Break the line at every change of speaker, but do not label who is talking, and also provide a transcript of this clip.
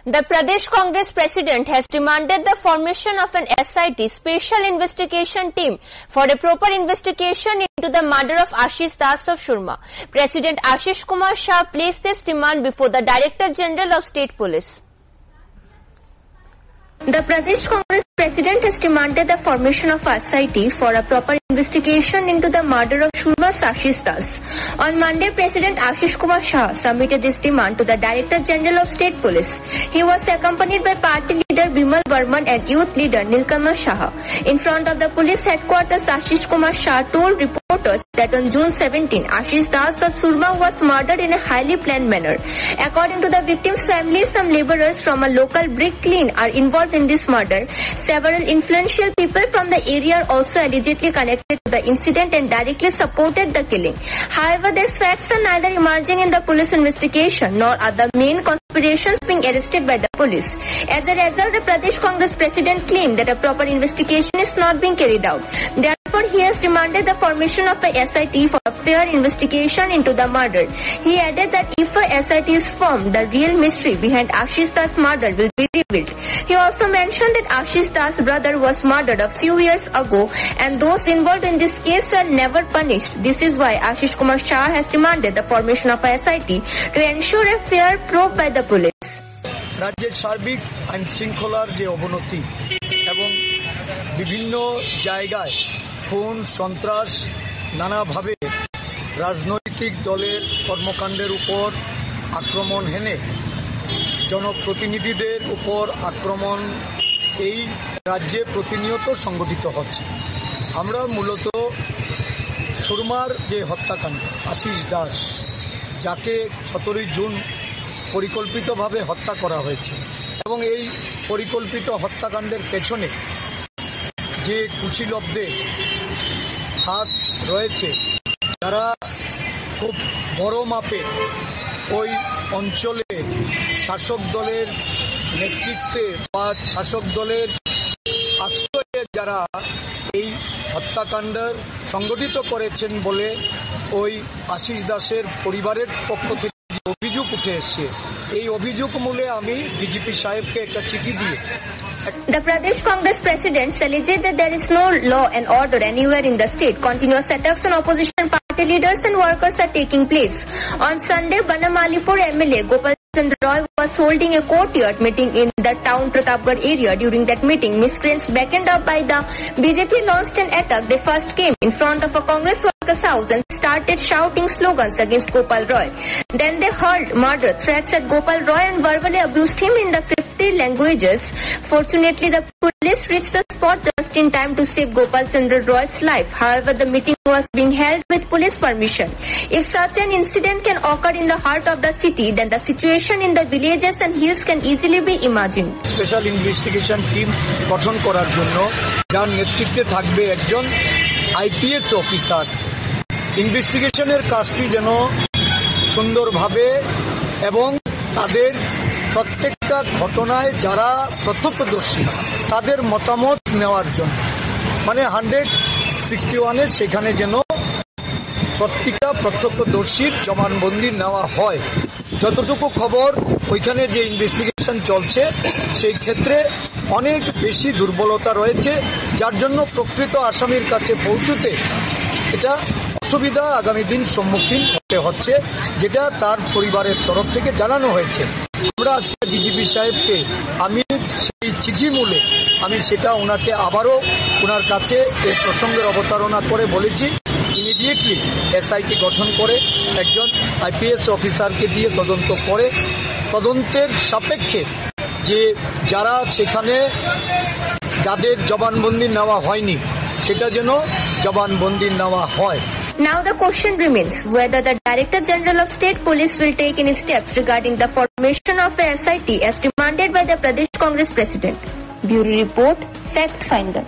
The Pradesh Congress President has demanded the formation of an SIT Special Investigation Team for a proper investigation into the murder of Ashish Das of Surma. President Ashish Kumar Shah placed this demand before the Director General of State Police. The Pradesh Congress President has demanded the formation of a SIT for a proper investigation into the murder of Surma's Ashish Das. On Monday, President Ashish Kumar Shah submitted this demand to the Director General of State Police. He was accompanied by party leader Bimal Burman and youth leader Nilkamal Shah. In front of the police headquarters, Ashish Kumar Shah told reporters that on June 17, Ashish Das of Surma was murdered in a highly planned manner. According to the victim's family, some laborers from a local brick kiln are involved in this murder. Several influential people from the area are also allegedly connected to the incident and directly supported the killing. However, these facts are neither emerging in the police investigation nor are the main conspirations being arrested by the police. As a result, the Pradesh Congress President claimed that a proper investigation is not being carried out. Therefore, he has demanded the formation of a SIT for a fair investigation into the murder. He added that if a SIT is formed, the real mystery behind Ashish Das' murder will be revealed. He also mentioned that Ashish Das' brother was murdered a few years ago and those involved in this case were never punished. This is why Ashish Kumar Shah has demanded the formation of a SIT to ensure a fair probe by the police.
রাজ্যের সার্বিক আইন শৃঙ্খলার যে অবনতি এবং বিভিন্ন জায়গায় খুন সন্ত্রাস নানাভাবে রাজনৈতিক দলের কর্মকাণ্ডের উপর আক্রমণ হেনে জনপ্রতিনিধিদের উপর আক্রমণ এই রাজ্যে প্রতিনিয়ত সংঘটিত হচ্ছে। আমরা মূলত সুরমার যে হত্যাকাণ্ড আশিস দাস, যাকে 17 জুন পরিকল্পিতভাবে হত্যা করা হয়েছে এবং এই পরিকল্পিত হত্যাকাণ্ডের পেছনে যে কুশীলবদের হাত রয়েছে, যারা খুব বড় মাপের ওই অঞ্চলে শাসক দলের নেতৃত্বে বা শাসক দলের আশ্রয়ে যারা এই হত্যাকাণ্ড সংগঠিত করেছেন বলে ওই আশিস দাসের পরিবারের পক্ষ থেকে অভিযোগ উঠে এসেছে। এই অভিযোগ মূলে আমি ডিজিপি সাহেবকে একটা চিঠি দিয়ে
The Pradesh Congress President alleged that there is no law and order anywhere in the state. Continuous attacks on opposition party leaders and workers are taking place. On Sunday, Banamalipur MLA Gopal Chandra Roy was holding a courtyard meeting in the town Pratapgarh area. During that meeting, miscreants backed up by the BJP launched an attack. They first came in front of a Congress workers' house and started shouting slogans against Gopal Roy. Then they hurled murder threats at Gopal Roy and verbally abused him in the 50 languages. Fortunately, the police reached the spot just in time to save Gopal Chandra Roy's life. However, the meeting was being held with police permission. If such an incident can occur in the heart of the city, then the situation in the villages and hills can easily be imagined.
Special investigation team গঠন করার জন্য যার নেতৃত্বে থাকবে একজন IPS officer. ইনভেস্টিগেশনের কাজটি যেন সুন্দরভাবে এবং তাদের প্রত্যেকটা ঘটনায় যারা প্রত্যক্ষদর্শী তাদের মতামত নেওয়ার জন্য, মানে 161-এর সেখানে যেন প্রত্যেকটা প্রত্যক্ষদর্শীর জবানবন্দি নেওয়া হয়। যতটুকু খবর ওইখানে যে ইনভেস্টিগেশন চলছে সেই ক্ষেত্রে অনেক বেশি দুর্বলতা রয়েছে, যার জন্য প্রকৃত আসামির কাছে পৌঁছতে এটা অসুবিধা আগামী দিন সম্মুখীন হতে হচ্ছে, যেটা তার পরিবারের তরফ থেকে জানানো হয়েছে। আমরা আজকে ডিজিপি সাহেবকে আমি সেই চিঠি মূলে আমি সেটা ওনাকে আবারও ওনার কাছে এই প্রসঙ্গের অবতারণা করে বলেছি ইমিডিয়েটলি এসআইটি গঠন করে একজন আইপিএস অফিসারকে দিয়ে তদন্ত করে তদন্তের সাপেক্ষে যে যারা সেখানে যাদের জবানবন্দি নেওয়া হয়নি সেটা যেন জবানবন্দি নেওয়া হয়।
Now the question remains whether the Director General of State Police will take any steps regarding the formation of a SIT as demanded by the Pradesh Congress President. Bureau Report, Fact Finder.